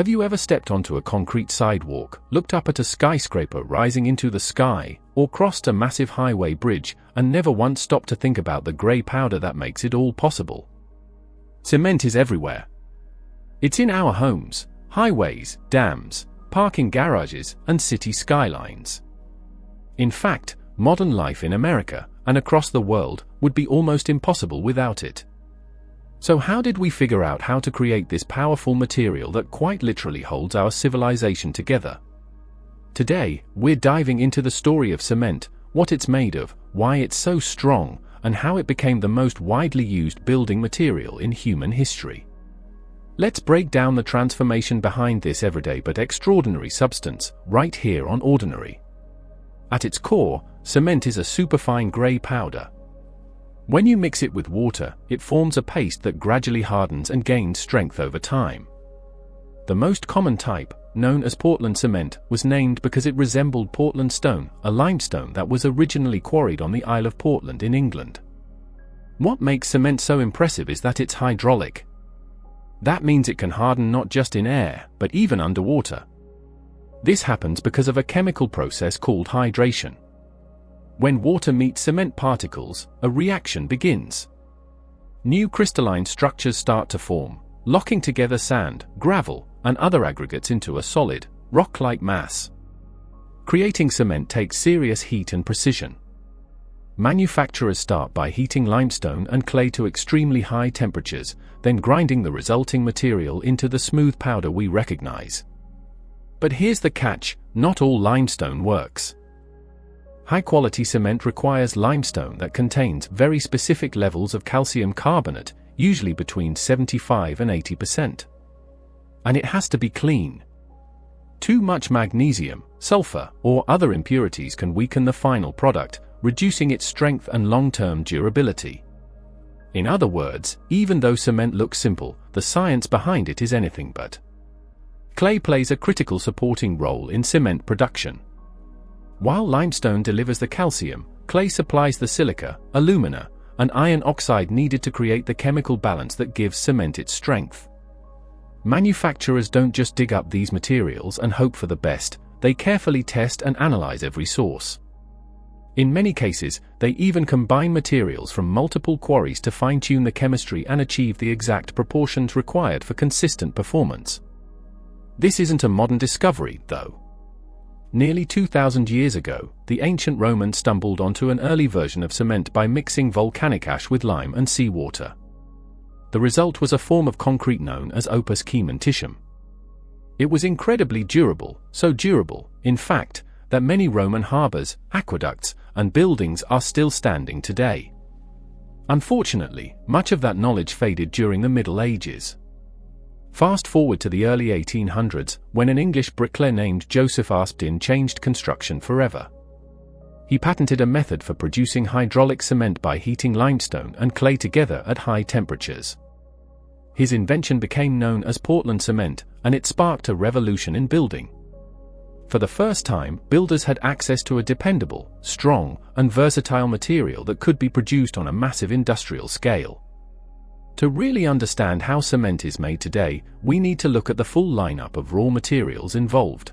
Have you ever stepped onto a concrete sidewalk, looked up at a skyscraper rising into the sky, or crossed a massive highway bridge, and never once stopped to think about the grey powder that makes it all possible? Cement is everywhere. It's in our homes, highways, dams, parking garages, and city skylines. In fact, modern life in America, and across the world, would be almost impossible without it. So how did we figure out how to create this powerful material that quite literally holds our civilization together? Today, we're diving into the story of cement, what it's made of, why it's so strong, and how it became the most widely used building material in human history. Let's break down the transformation behind this everyday but extraordinary substance, right here on Ordinary. At its core, cement is a superfine grey powder. When you mix it with water, it forms a paste that gradually hardens and gains strength over time. The most common type, known as Portland cement, was named because it resembled Portland stone, a limestone that was originally quarried on the Isle of Portland in England. What makes cement so impressive is that it's hydraulic. That means it can harden not just in air, but even underwater. This happens because of a chemical process called hydration. When water meets cement particles, a reaction begins. New crystalline structures start to form, locking together sand, gravel, and other aggregates into a solid, rock-like mass. Creating cement takes serious heat and precision. Manufacturers start by heating limestone and clay to extremely high temperatures, then grinding the resulting material into the smooth powder we recognize. But here's the catch: not all limestone works. High-quality cement requires limestone that contains very specific levels of calcium carbonate, usually between 75 and 80%. And it has to be clean. Too much magnesium, sulfur, or other impurities can weaken the final product, reducing its strength and long-term durability. In other words, even though cement looks simple, the science behind it is anything but. Clay plays a critical supporting role in cement production. While limestone delivers the calcium, clay supplies the silica, alumina, and iron oxide needed to create the chemical balance that gives cement its strength. Manufacturers don't just dig up these materials and hope for the best, they carefully test and analyze every source. In many cases, they even combine materials from multiple quarries to fine-tune the chemistry and achieve the exact proportions required for consistent performance. This isn't a modern discovery, though. Nearly 2,000 years ago, the ancient Romans stumbled onto an early version of cement by mixing volcanic ash with lime and seawater. The result was a form of concrete known as opus cementitium. It was incredibly durable, so durable, in fact, that many Roman harbors, aqueducts, and buildings are still standing today. Unfortunately, much of that knowledge faded during the Middle Ages. Fast forward to the early 1800s, when an English bricklayer named Joseph Aspdin changed construction forever. He patented a method for producing hydraulic cement by heating limestone and clay together at high temperatures. His invention became known as Portland cement, and it sparked a revolution in building. For the first time, builders had access to a dependable, strong, and versatile material that could be produced on a massive industrial scale. To really understand how cement is made today, we need to look at the full lineup of raw materials involved.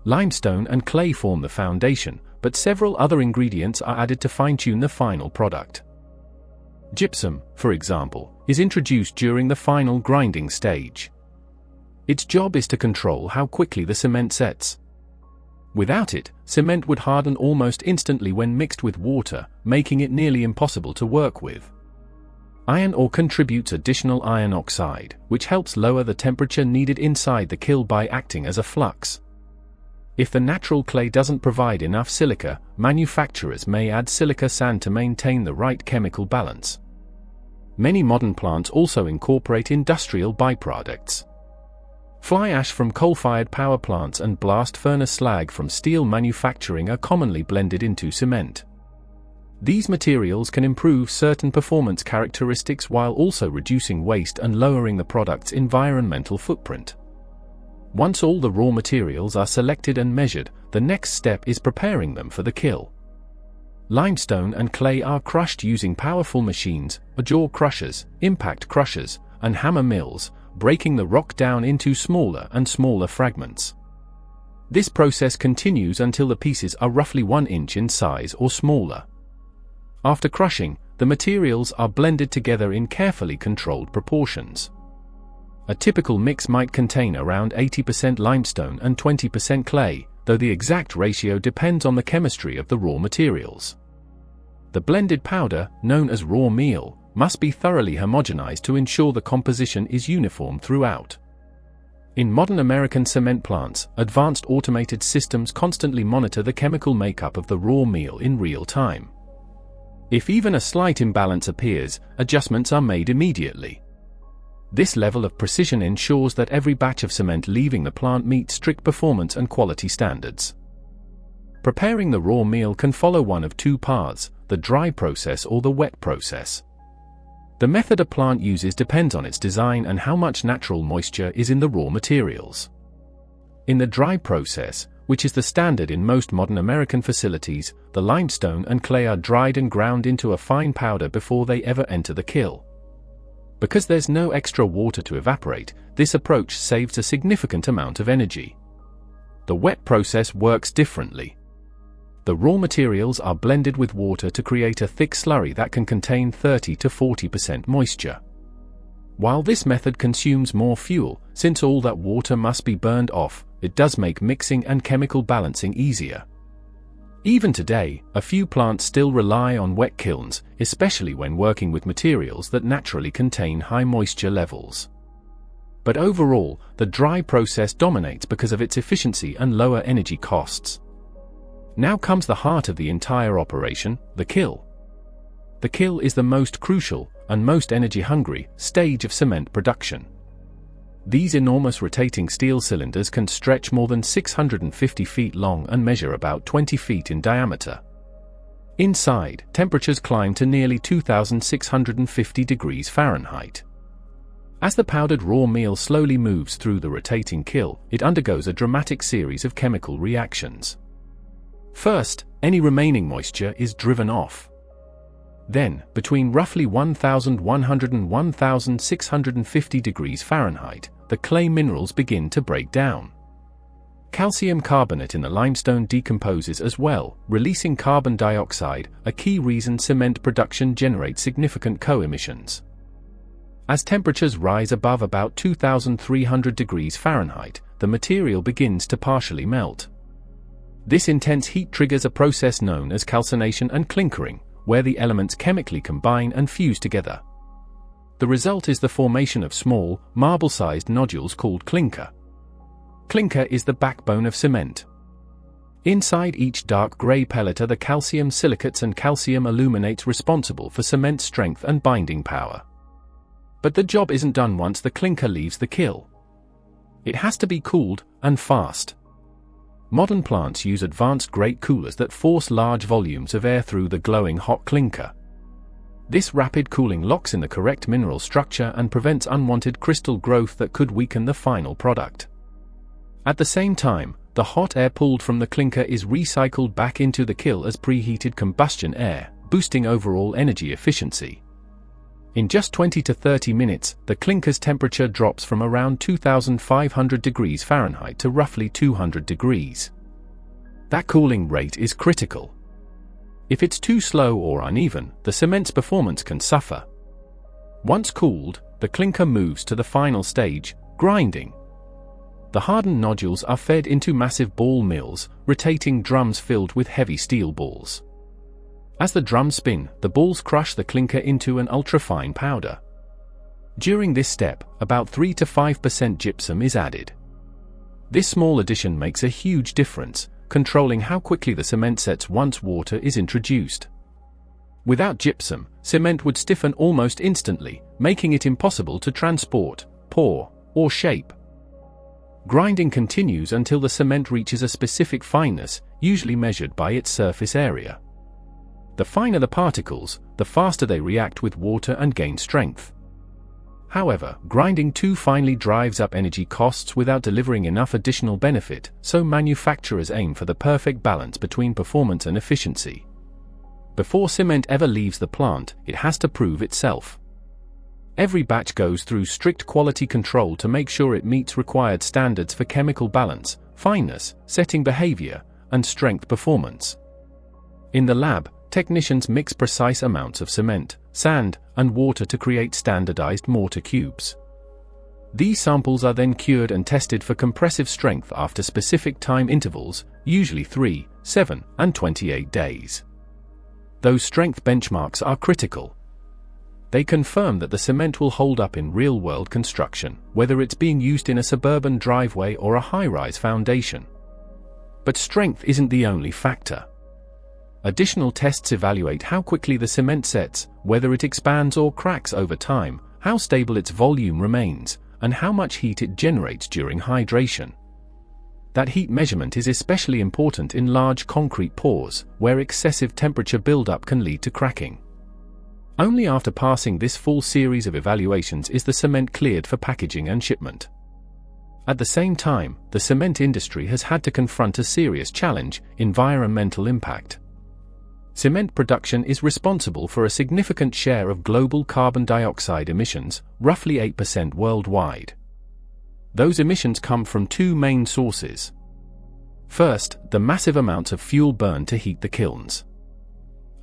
Limestone and clay form the foundation, but several other ingredients are added to fine-tune the final product. Gypsum, for example, is introduced during the final grinding stage. Its job is to control how quickly the cement sets. Without it, cement would harden almost instantly when mixed with water, making it nearly impossible to work with. Iron ore contributes additional iron oxide, which helps lower the temperature needed inside the kiln by acting as a flux. If the natural clay doesn't provide enough silica, manufacturers may add silica sand to maintain the right chemical balance. Many modern plants also incorporate industrial byproducts. Fly ash from coal-fired power plants and blast furnace slag from steel manufacturing are commonly blended into cement. These materials can improve certain performance characteristics while also reducing waste and lowering the product's environmental footprint. Once all the raw materials are selected and measured, the next step is preparing them for the kiln. Limestone and clay are crushed using powerful machines, jaw crushers, impact crushers, and hammer mills, breaking the rock down into smaller and smaller fragments. This process continues until the pieces are roughly 1 inch in size or smaller. After crushing, the materials are blended together in carefully controlled proportions. A typical mix might contain around 80% limestone and 20% clay, though the exact ratio depends on the chemistry of the raw materials. The blended powder, known as raw meal, must be thoroughly homogenized to ensure the composition is uniform throughout. In modern American cement plants, advanced automated systems constantly monitor the chemical makeup of the raw meal in real time. If even a slight imbalance appears, adjustments are made immediately. This level of precision ensures that every batch of cement leaving the plant meets strict performance and quality standards. Preparing the raw meal can follow one of two paths: the dry process or the wet process. The method a plant uses depends on its design and how much natural moisture is in the raw materials. In the dry process, which is the standard in most modern American facilities, the limestone and clay are dried and ground into a fine powder before they ever enter the kiln. Because there's no extra water to evaporate, this approach saves a significant amount of energy. The wet process works differently. The raw materials are blended with water to create a thick slurry that can contain 30 to 40% moisture. While this method consumes more fuel, since all that water must be burned off, it does make mixing and chemical balancing easier. Even today, a few plants still rely on wet kilns, especially when working with materials that naturally contain high moisture levels. But overall, the dry process dominates because of its efficiency and lower energy costs. Now comes the heart of the entire operation, the kiln. The kiln is the most crucial, and most energy-hungry, stage of cement production. These enormous rotating steel cylinders can stretch more than 650 feet long and measure about 20 feet in diameter. Inside, temperatures climb to nearly 2,650 degrees Fahrenheit. As the powdered raw meal slowly moves through the rotating kiln, it undergoes a dramatic series of chemical reactions. First, any remaining moisture is driven off. Then, between roughly 1,100 and 1,650 degrees Fahrenheit, the clay minerals begin to break down. Calcium carbonate in the limestone decomposes as well, releasing carbon dioxide, a key reason cement production generates significant co-emissions. As temperatures rise above about 2,300 degrees Fahrenheit, the material begins to partially melt. This intense heat triggers a process known as calcination and clinkering, where the elements chemically combine and fuse together. The result is the formation of small, marble-sized nodules called clinker. Clinker is the backbone of cement. Inside each dark gray pellet are the calcium silicates and calcium aluminates responsible for cement strength and binding power. But the job isn't done once the clinker leaves the kiln. It has to be cooled, and fast. Modern plants use advanced grate coolers that force large volumes of air through the glowing hot clinker. This rapid cooling locks in the correct mineral structure and prevents unwanted crystal growth that could weaken the final product. At the same time, the hot air pulled from the clinker is recycled back into the kiln as preheated combustion air, boosting overall energy efficiency. In just 20 to 30 minutes, the clinker's temperature drops from around 2,500 degrees Fahrenheit to roughly 200 degrees. That cooling rate is critical. If it's too slow or uneven, the cement's performance can suffer. Once cooled, the clinker moves to the final stage, grinding. The hardened nodules are fed into massive ball mills, rotating drums filled with heavy steel balls. As the drums spin, the balls crush the clinker into an ultra-fine powder. During this step, about 3 to 5% gypsum is added. This small addition makes a huge difference, controlling how quickly the cement sets once water is introduced. Without gypsum, cement would stiffen almost instantly, making it impossible to transport, pour, or shape. Grinding continues until the cement reaches a specific fineness, usually measured by its surface area. The finer the particles, the faster they react with water and gain strength. However, grinding too finely drives up energy costs without delivering enough additional benefit, so manufacturers aim for the perfect balance between performance and efficiency. Before cement ever leaves the plant, it has to prove itself. Every batch goes through strict quality control to make sure it meets required standards for chemical balance, fineness, setting behavior, and strength performance. In the lab, technicians mix precise amounts of cement, sand, and water to create standardized mortar cubes. These samples are then cured and tested for compressive strength after specific time intervals, usually 3, 7, and 28 days. Those strength benchmarks are critical. They confirm that the cement will hold up in real-world construction, whether it's being used in a suburban driveway or a high-rise foundation. But strength isn't the only factor. Additional tests evaluate how quickly the cement sets, whether it expands or cracks over time, how stable its volume remains, and how much heat it generates during hydration. That heat measurement is especially important in large concrete pours, where excessive temperature buildup can lead to cracking. Only after passing this full series of evaluations is the cement cleared for packaging and shipment. At the same time, the cement industry has had to confront a serious challenge: environmental impact. Cement production is responsible for a significant share of global carbon dioxide emissions, roughly 8% worldwide. Those emissions come from two main sources. First, the massive amounts of fuel burned to heat the kilns.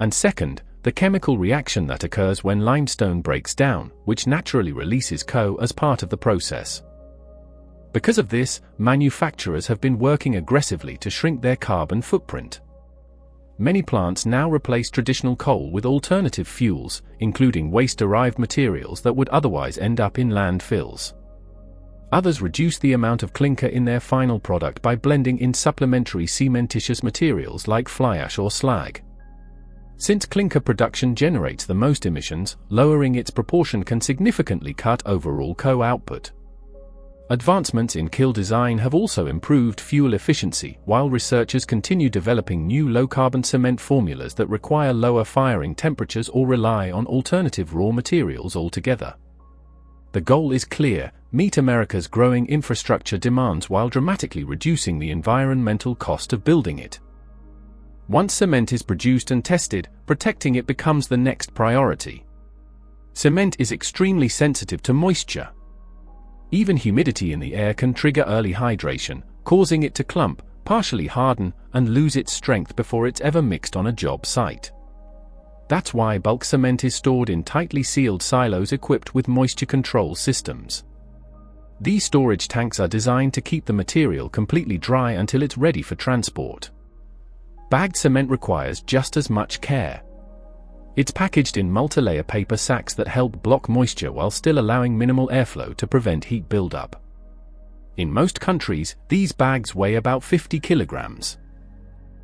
And second, the chemical reaction that occurs when limestone breaks down, which naturally releases CO as part of the process. Because of this, manufacturers have been working aggressively to shrink their carbon footprint. Many plants now replace traditional coal with alternative fuels, including waste-derived materials that would otherwise end up in landfills. Others reduce the amount of clinker in their final product by blending in supplementary cementitious materials like fly ash or slag. Since clinker production generates the most emissions, lowering its proportion can significantly cut overall CO output. Advancements in kiln design have also improved fuel efficiency, while researchers continue developing new low-carbon cement formulas that require lower firing temperatures or rely on alternative raw materials altogether. The goal is clear: meet America's growing infrastructure demands while dramatically reducing the environmental cost of building it. Once cement is produced and tested, protecting it becomes the next priority. Cement is extremely sensitive to moisture. Even humidity in the air can trigger early hydration, causing it to clump, partially harden, and lose its strength before it's ever mixed on a job site. That's why bulk cement is stored in tightly sealed silos equipped with moisture control systems. These storage tanks are designed to keep the material completely dry until it's ready for transport. Bagged cement requires just as much care. It's packaged in multi-layer paper sacks that help block moisture while still allowing minimal airflow to prevent heat buildup. In most countries, these bags weigh about 50 kilograms.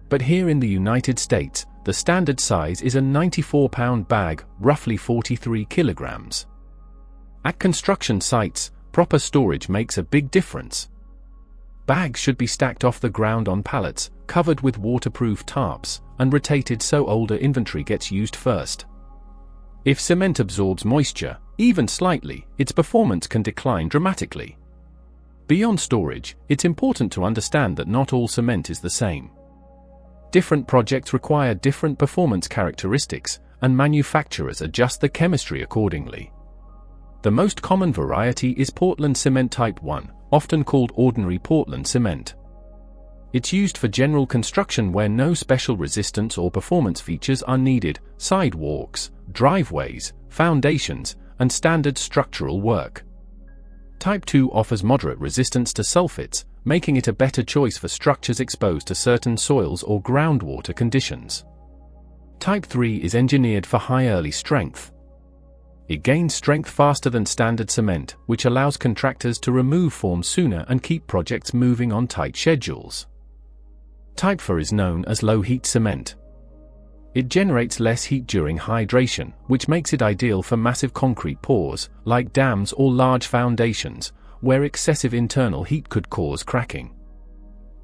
But here in the United States, the standard size is a 94-pound bag, roughly 43 kilograms. At construction sites, proper storage makes a big difference. Bags should be stacked off the ground on pallets, covered with waterproof tarps, and rotated so older inventory gets used first. If cement absorbs moisture, even slightly, its performance can decline dramatically. Beyond storage, it's important to understand that not all cement is the same. Different projects require different performance characteristics, and manufacturers adjust the chemistry accordingly. The most common variety is Portland cement type 1, often called ordinary Portland cement. It's used for general construction where no special resistance or performance features are needed: sidewalks, driveways, foundations, and standard structural work. Type 2 offers moderate resistance to sulfates, making it a better choice for structures exposed to certain soils or groundwater conditions. Type 3 is engineered for high early strength. It gains strength faster than standard cement, which allows contractors to remove forms sooner and keep projects moving on tight schedules. Type 4 is known as low-heat cement. It generates less heat during hydration, which makes it ideal for massive concrete pours, like dams or large foundations, where excessive internal heat could cause cracking.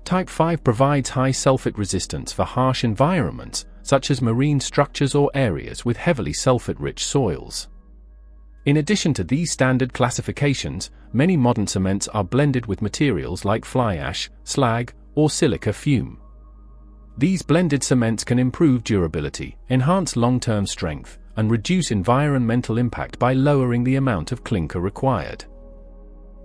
Type 5 provides high sulfate resistance for harsh environments, such as marine structures or areas with heavily sulfate-rich soils. In addition to these standard classifications, many modern cements are blended with materials like fly ash, slag, or silica fume. These blended cements can improve durability, enhance long-term strength, and reduce environmental impact by lowering the amount of clinker required.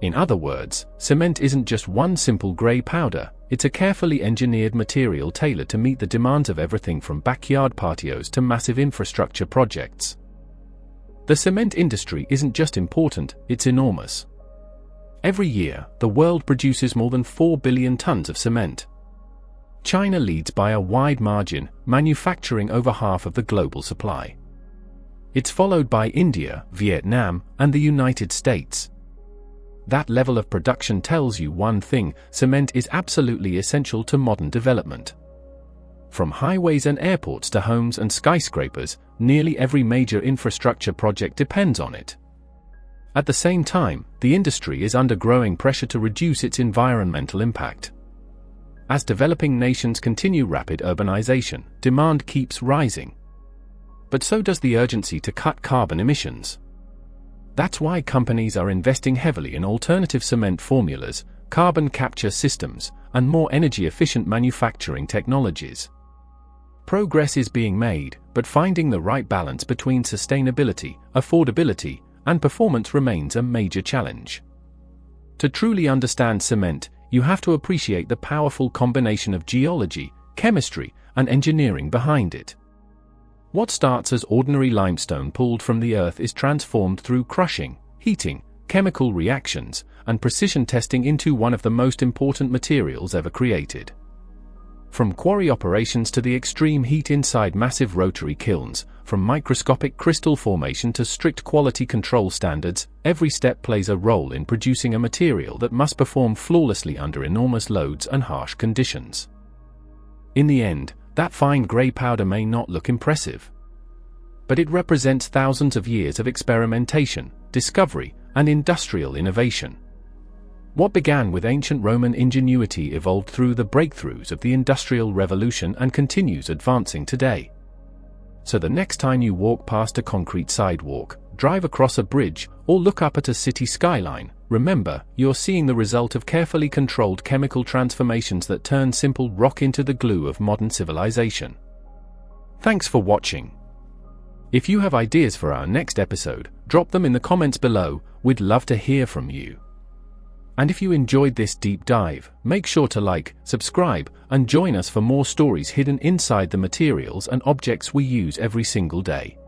In other words, cement isn't just one simple grey powder, it's a carefully engineered material tailored to meet the demands of everything from backyard patios to massive infrastructure projects. The cement industry isn't just important, it's enormous. Every year, the world produces more than 4 billion tons of cement. China leads by a wide margin, manufacturing over half of the global supply. It's followed by India, Vietnam, and the United States. That level of production tells you one thing: cement is absolutely essential to modern development. From highways and airports to homes and skyscrapers, nearly every major infrastructure project depends on it. At the same time, the industry is under growing pressure to reduce its environmental impact. As developing nations continue rapid urbanization, demand keeps rising. But so does the urgency to cut carbon emissions. That's why companies are investing heavily in alternative cement formulas, carbon capture systems, and more energy-efficient manufacturing technologies. Progress is being made, but finding the right balance between sustainability, affordability, and performance remains a major challenge. To truly understand cement, you have to appreciate the powerful combination of geology, chemistry, and engineering behind it. What starts as ordinary limestone pulled from the earth is transformed through crushing, heating, chemical reactions, and precision testing into one of the most important materials ever created. From quarry operations to the extreme heat inside massive rotary kilns, from microscopic crystal formation to strict quality control standards, every step plays a role in producing a material that must perform flawlessly under enormous loads and harsh conditions. In the end, that fine grey powder may not look impressive, but it represents thousands of years of experimentation, discovery, and industrial innovation. What began with ancient Roman ingenuity evolved through the breakthroughs of the Industrial Revolution and continues advancing today. So the next time you walk past a concrete sidewalk, drive across a bridge, or look up at a city skyline, remember, you're seeing the result of carefully controlled chemical transformations that turn simple rock into the glue of modern civilization. Thanks for watching. If you have ideas for our next episode, drop them in the comments below, we'd love to hear from you. And if you enjoyed this deep dive, make sure to like, subscribe, and join us for more stories hidden inside the materials and objects we use every single day.